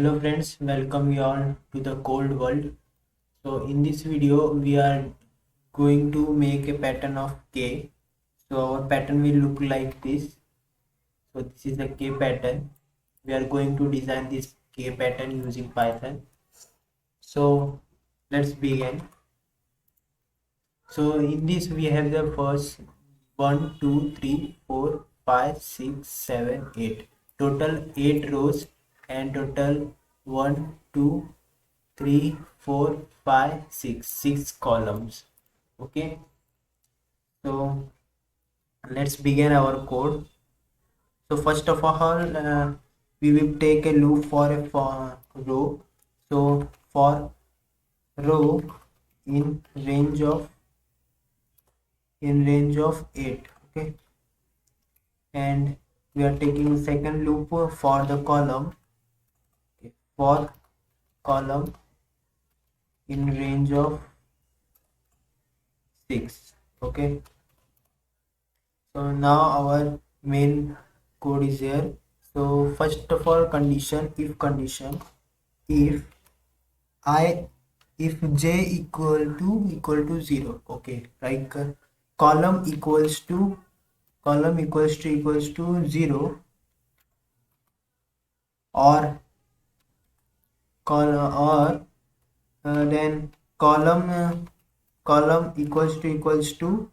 Hello friends, welcome you all to the cold world. So in this video we are going to make a pattern of K. So our pattern will look like this. So this is a K pattern. We are going to design this K pattern using Python. So let's begin. So in this we have the first 1, 2, 3, 4, 5, 6, 7, 8. Total 8 rows and total 1, 2, 3, 4, 5, 6, 6 columns. Okay, so let's begin our code. So first of all, we will take a loop for a row. So for row in range of 8. Okay, and we are taking second loop for the column. Okay, for column in range of 6. Okay, so now our main code is here. So first of all, condition if I if j equal to 0. Okay, like column equals to 0, or then column equals to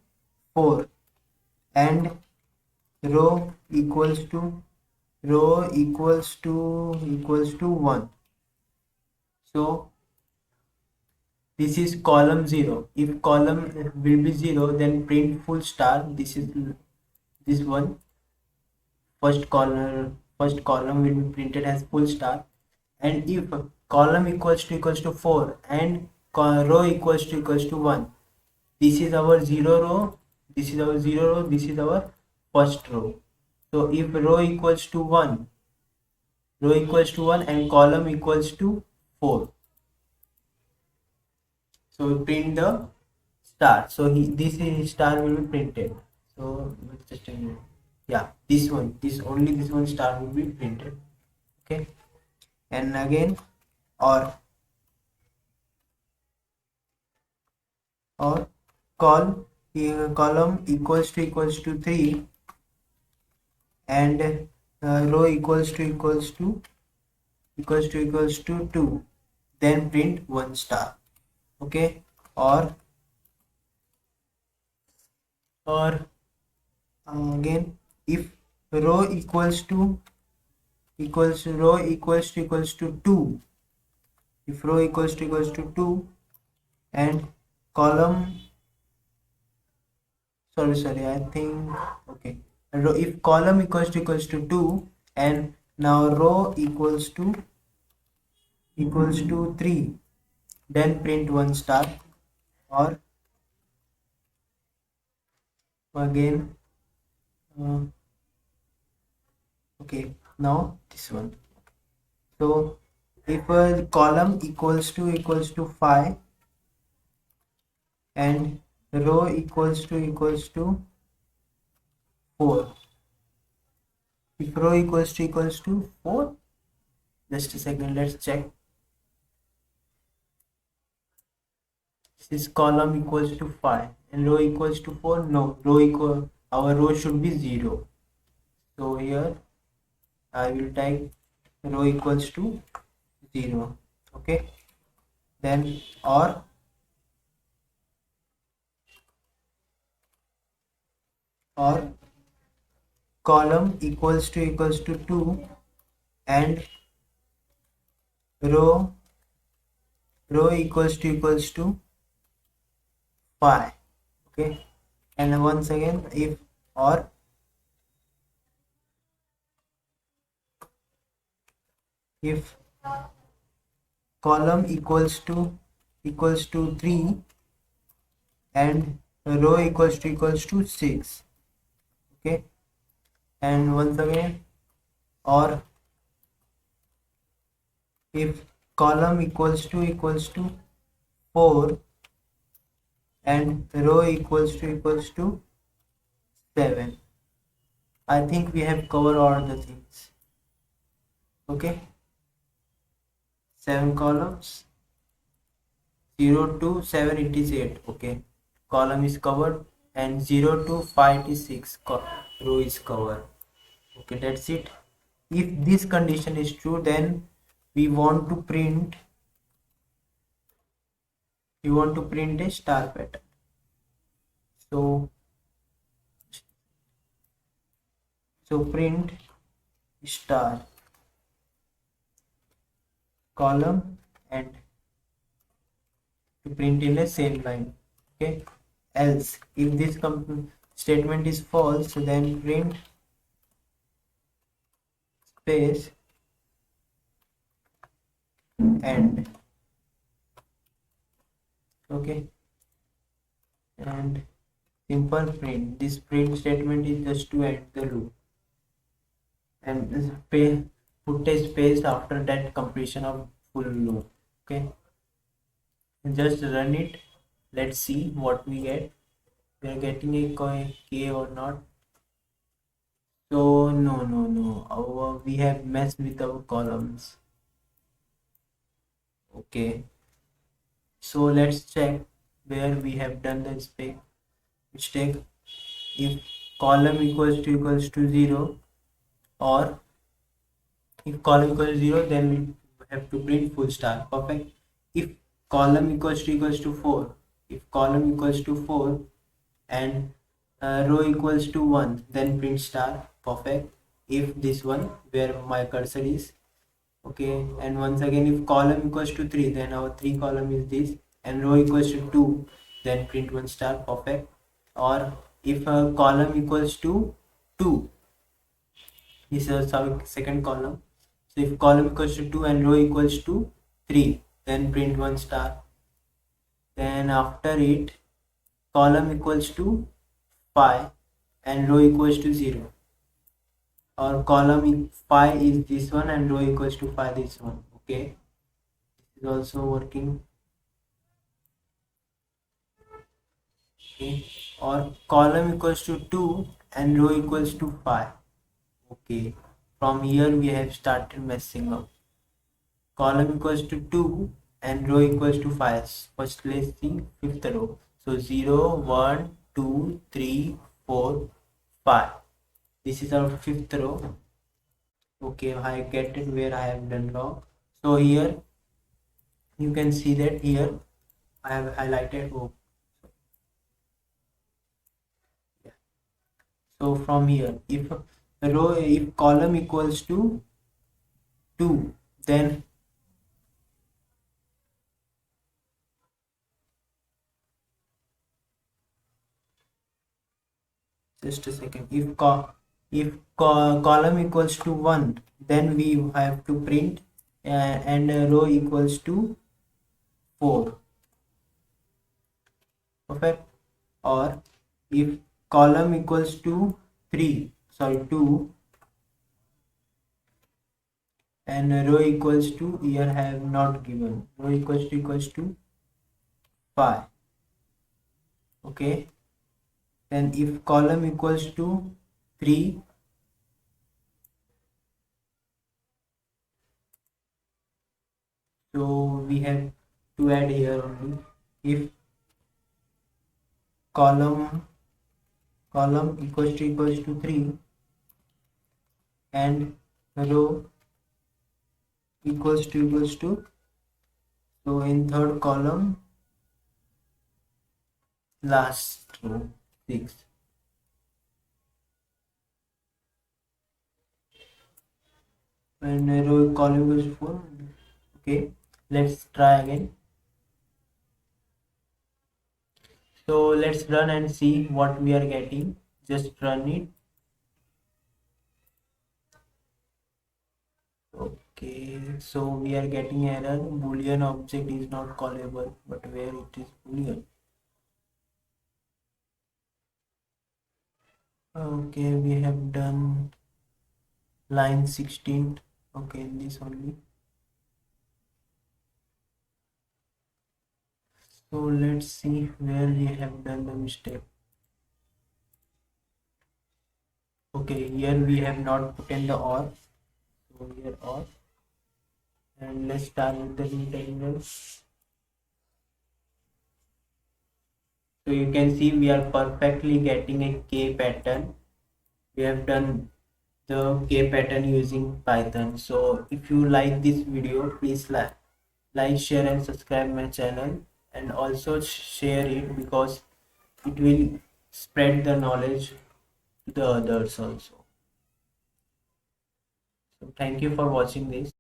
4, and row equals to 1. So this is column 0. If column will be 0, then print full star. This is this one. First column will be printed as full star. And if column equals to 4 and row equals to 1, this is our 0 row, this is our 0 row, this is our first row. So if row equals to 1 and column equals to 4, so print the star. So this is star will be printed. So just a minute. Yeah, this only this one star will be printed. Okay, and again, or call column equals to 3 and row equals to 2, then print 1 star. Okay, or again, if row equals to 2, if row equals to 2 and column, sorry, I think, okay, row, if column equals to 2 and now row equals to 3, then print 1 star. Or again, okay, now this one. So if a column equals to 5 and row equals to 4, if row equals to 4, just a second, let's check. This column equals to 5 and row equals to 4. No, our row should be 0. So here I will type row equals to 0. Okay, then or column equals to 2 and row equals to 5. Okay, and once again, if or if column equals to 3 and row equals to 6. Okay, and once again, or if column equals to 4 and row equals to 7. I think we have covered all the things. Okay, 7 columns, 0 to 7 it is 8. Okay, column is covered, and 0 to 5 it is 6, row is covered. Okay, that's it. If this condition is true, then we want to print a star pattern. So print star column, and to print in a same line. Okay, else if this statement is false, then print space end. Okay, and simple print. This print statement is just to end the loop, and put a space after that completion of full loop. Okay, and just run it. Let's see what we get. We are getting a k or not. So no, we have messed with our columns. Okay, so let's check where we have done the mistake. If column equals to 0, or if column equals to 0, then we have to print full star. Perfect. If column equals to 4, if column equals to 4 and row equals to 1, then print star. Perfect. If this one where my cursor is. Okay, and once again, if column equals to 3, then our 3 column is this, and row equals to 2, then print 1 star. Perfect. Or if a column equals to 2, this is our second column. So if column equals to 2 and row equals to 3, then print 1 star. Then after it, column equals to 5 and row equals to 0, or column 5 is this one and row equals to 5 this one. Okay, this is also working. Okay, or column equals to 2 and row equals to 5. Okay, from here we have started messing up. Column equals to 2 and row equals to 5. First let's see fifth row. So 0, 1, 2, 3, 4, 5. This is our fifth row. Okay, I get it where I have done wrong. So here you can see that here I have highlighted. Oh, yeah. So from here, if column equals to 2, then just a second. If column equals to 1, then we have to print and row equals to 4. Perfect. Or if column equals to 2, and row equals to, here I have not given, row equals to 5. Okay, then if column equals to 3, so we have to add here only. If column equals to 3 and row equals to, so in third column, last row 6. And row column equals to 4. Okay, let's try again. So let's run and see what we are getting. Just run it. Okay, so we are getting error. Boolean object is not callable, but where it is Boolean. Okay, we have done line 16. Okay, this only. So let's see where we have done the mistake. Okay, here we have not put in the or. So here or, and let's start with the new terminal. So you can see we are perfectly getting a K pattern. We have done the K pattern using Python. So if you like this video, please like, share and subscribe my channel, and also share it because it will spread the knowledge to the others also. So thank you for watching this.